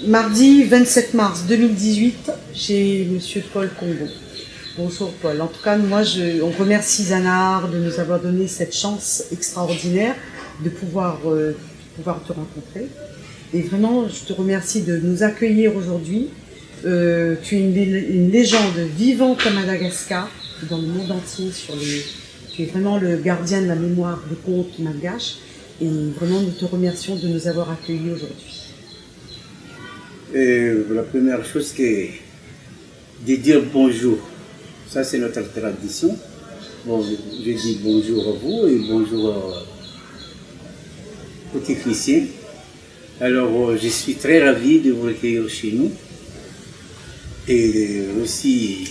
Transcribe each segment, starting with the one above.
Mardi 27 mars 2018, chez Monsieur Paul Congo. Bonjour Paul. En tout cas, on remercie Zanahar de nous avoir donné cette chance extraordinaire de pouvoir te rencontrer. Et vraiment, je te remercie de nous accueillir aujourd'hui. Tu es une légende vivante à Madagascar, dans le monde entier. Tu es vraiment le gardien de la mémoire des contes malgaches. Et vraiment, nous te remercions de nous avoir accueillis aujourd'hui. La première chose, c'est de dire bonjour. Ça, c'est notre tradition. Bon, je dis bonjour à vous et bonjour aux techniciens. Alors, je suis très ravi de vous accueillir chez nous. Et aussi,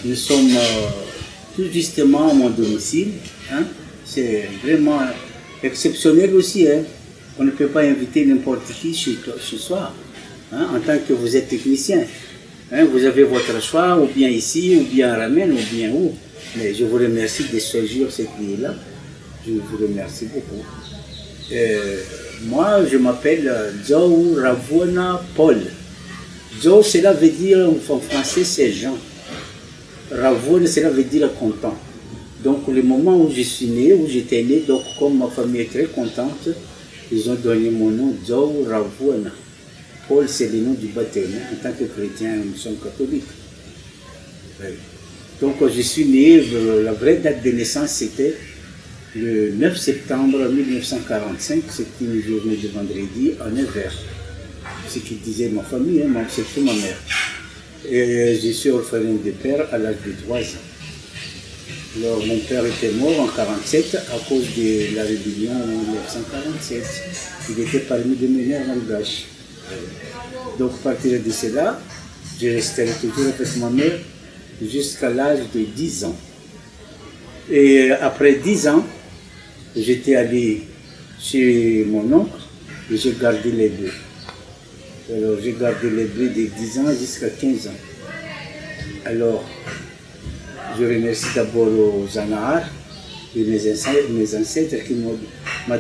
nous sommes tout justement à mon domicile. Hein. C'est vraiment exceptionnel aussi. Hein. On ne peut pas inviter n'importe qui chez soi. Hein, en tant que vous êtes technicien, hein, vous avez votre choix, ou bien ici, ou bien à Ramen, ou bien où. Mais je vous remercie de choisir cette nuit-là. Je vous remercie beaucoup. Moi, je m'appelle Joe Ravona Paul. Joe, cela veut dire, en français, c'est Jean. Ravona, cela veut dire content. Donc, le moment où je suis né, où j'étais né, donc comme ma famille est très contente, ils ont donné mon nom Joe Ravona. Paul, c'est le nom du baptême. En tant que chrétien, nous sommes catholiques. Donc, je suis né, la vraie date de naissance, c'était le 9 septembre 1945. C'était une journée de vendredi en hiver. Ce qu'il disait ma famille, hein, surtout ma mère. Et je suis orphelin de père à l'âge de 3 ans. Alors, mon père était mort en 1947 à cause de la rébellion en 1947. Il était parmi les meilleurs malgaches. Donc, à partir de cela, je resterai toujours avec ma mère jusqu'à l'âge de 10 ans. Et après 10 ans, j'étais allé chez mon oncle et j'ai gardé les deux. Alors, j'ai gardé les deux de 10 ans jusqu'à 15 ans. Alors, je remercie d'abord aux Zanahar et mes ancêtres qui m'ont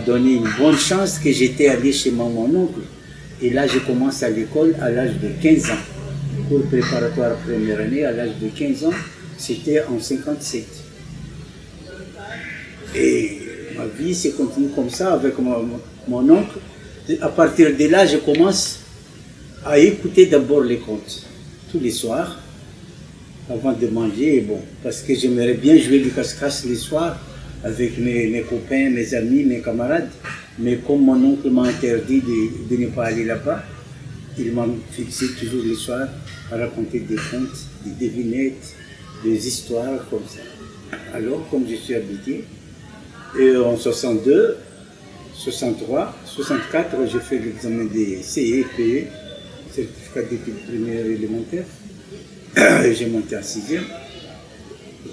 donné une bonne chance que j'étais allé chez mon oncle. Et là, je commence à l'école à l'âge de 15 ans. Pour préparatoire première année, à l'âge de 15 ans, c'était en 1957. Et ma vie s'est continuée comme ça avec mon oncle. À partir de là, je commence à écouter d'abord les contes, tous les soirs, avant de manger. Bon, parce que j'aimerais bien jouer du casse-casse les soirs avec mes copains, mes amis, mes camarades. Mais comme mon oncle m'a interdit de ne pas aller là-bas, il m'a fixé toujours les soirs à raconter des contes, des devinettes, des histoires comme ça. Alors, comme je suis habitué, et en 62, 63, 64, j'ai fait l'examen des CEPE, certificat d'études primaires et élémentaires, et j'ai monté en 6e.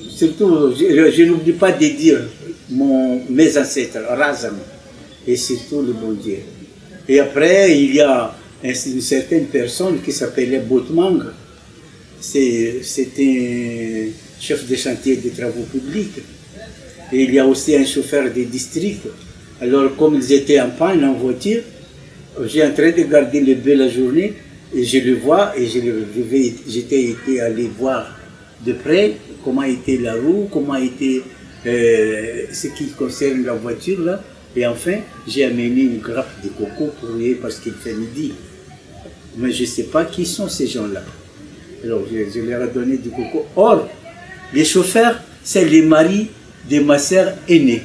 Surtout, je n'oublie pas de dire mes ancêtres, Razam, et surtout le bon Dieu. Et après, il y a une certaine personne qui s'appelait Botmang. C'est un chef de chantier des travaux publics. Et il y a aussi un chauffeur de district. Alors, comme ils étaient en panne en voiture, j'ai en train de garder le bœuf la journée, et je le vois, et j'étais allé voir de près comment était la roue, comment était ce qui concerne la voiture là. Et enfin, j'ai amené une grappe de coco pour lui parce qu'il fait midi. Mais je ne sais pas qui sont ces gens-là. Alors, je leur ai donné du coco. Or, les chauffeurs, c'est les maris de ma sœur aînée.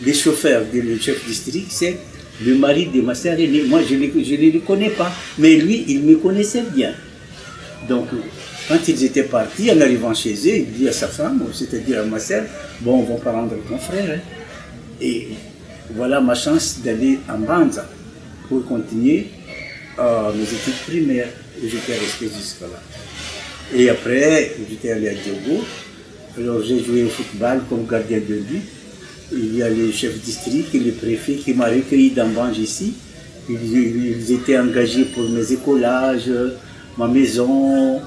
Les chauffeurs du chef district, c'est le mari de ma sœur aînée. Moi, je ne les connais pas, mais lui, il me connaissait bien. Donc, quand ils étaient partis, en arrivant chez eux, il dit à sa femme, c'est-à-dire à ma sœur, bon, on va pas rendre ton frère. Hein. Et voilà ma chance d'aller en Banza pour continuer mes études primaires. Et j'étais resté jusqu'à là. Et après, j'étais allé à Diogo. Alors j'ai joué au football comme gardien de but. Il y a le chef district et le préfet qui m'a recueilli dans Bange ici. Ils étaient engagés pour mes écolages, ma maison,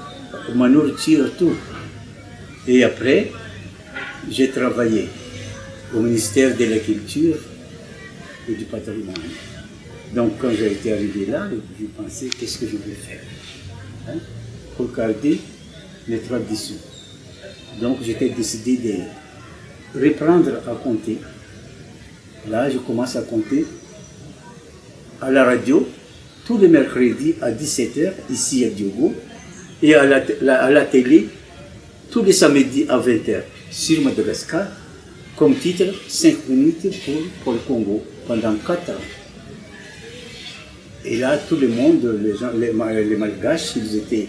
ma nourriture, tout. Et après, j'ai travaillé au ministère de la Culture et du Patrimoine. Donc quand j'ai été arrivé là, j'ai pensé qu'est-ce que je vais faire hein, pour garder les traditions. Donc j'étais décidé de reprendre à compter. Là, je commence à compter à la radio, tous les mercredis à 17h, ici à Diogo, et à la télé, tous les samedis à 20h, sur Madagascar, comme titre 5 minutes pour le Congo, pendant 4 ans. Et là, tout le monde, les Malgaches, ils étaient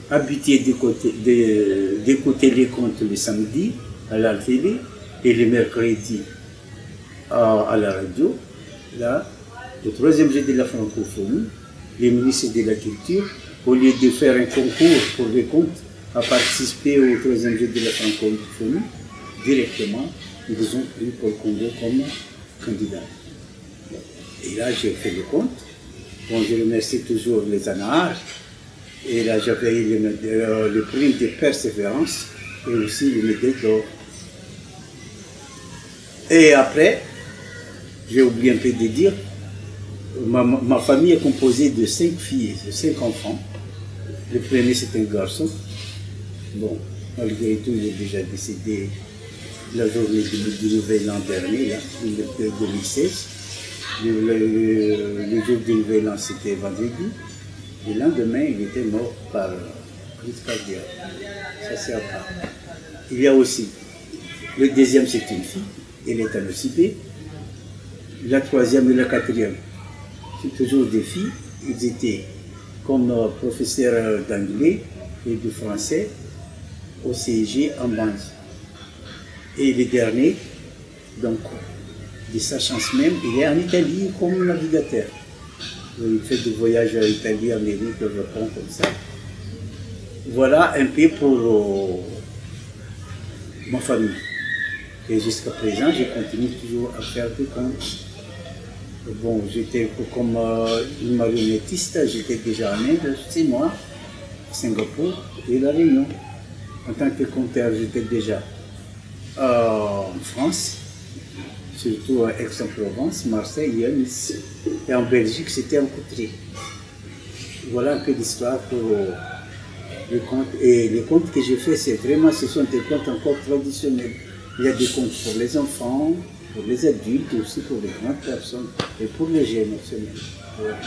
habitués d'écouter les contes le samedi à la télé et les mercredis à la radio. Là, le 3e jour de la francophonie, les ministres de la Culture, au lieu de faire un concours pour les contes, à participer au 3e jour de la francophonie, directement, ils ont pris pour le Congo comme candidat. Et là, j'ai fait le compte. Bon, je remercie toujours les ANAR. Et là, j'avais eu le prix de persévérance et aussi le médaille d'or. Et après, j'ai oublié un peu de dire, ma famille est composée de 5 filles, de 5 enfants. Le premier, c'est un garçon. Bon, malgré tout, il est déjà décédé la journée du Nouvel An dernier, là, le 2016. Le jour du Nouvel An, c'était vendredi. Le lendemain, il était mort par crise cardiaque. Ça, c'est après. Il y a aussi, le deuxième, c'est une fille, elle est anocipée. La troisième et la quatrième, c'est toujours des filles. Ils étaient comme professeurs d'anglais et de français au CIG en bande. Et le dernier, donc, de sa chance même, il est en Italie comme navigateur. Il fait des voyages à Italie, Amérique, Japon, comme ça. Voilà un peu pour ma famille. Et jusqu'à présent, je continue toujours à faire des comptes. Bon, j'étais comme une marionnettiste, j'étais déjà en Inde, 6 mois, Singapour et La Réunion. En tant que compteur, j'étais déjà en France, surtout à Aix-en-Provence, Marseille et à Nice. Et en Belgique, c'était en couturier. Voilà un peu d'histoire pour les contes. Et les contes que j'ai faits, ce sont des contes encore traditionnels. Il y a des contes pour les enfants, pour les adultes et aussi pour les grandes personnes et pour les jeunes aussi. Voilà.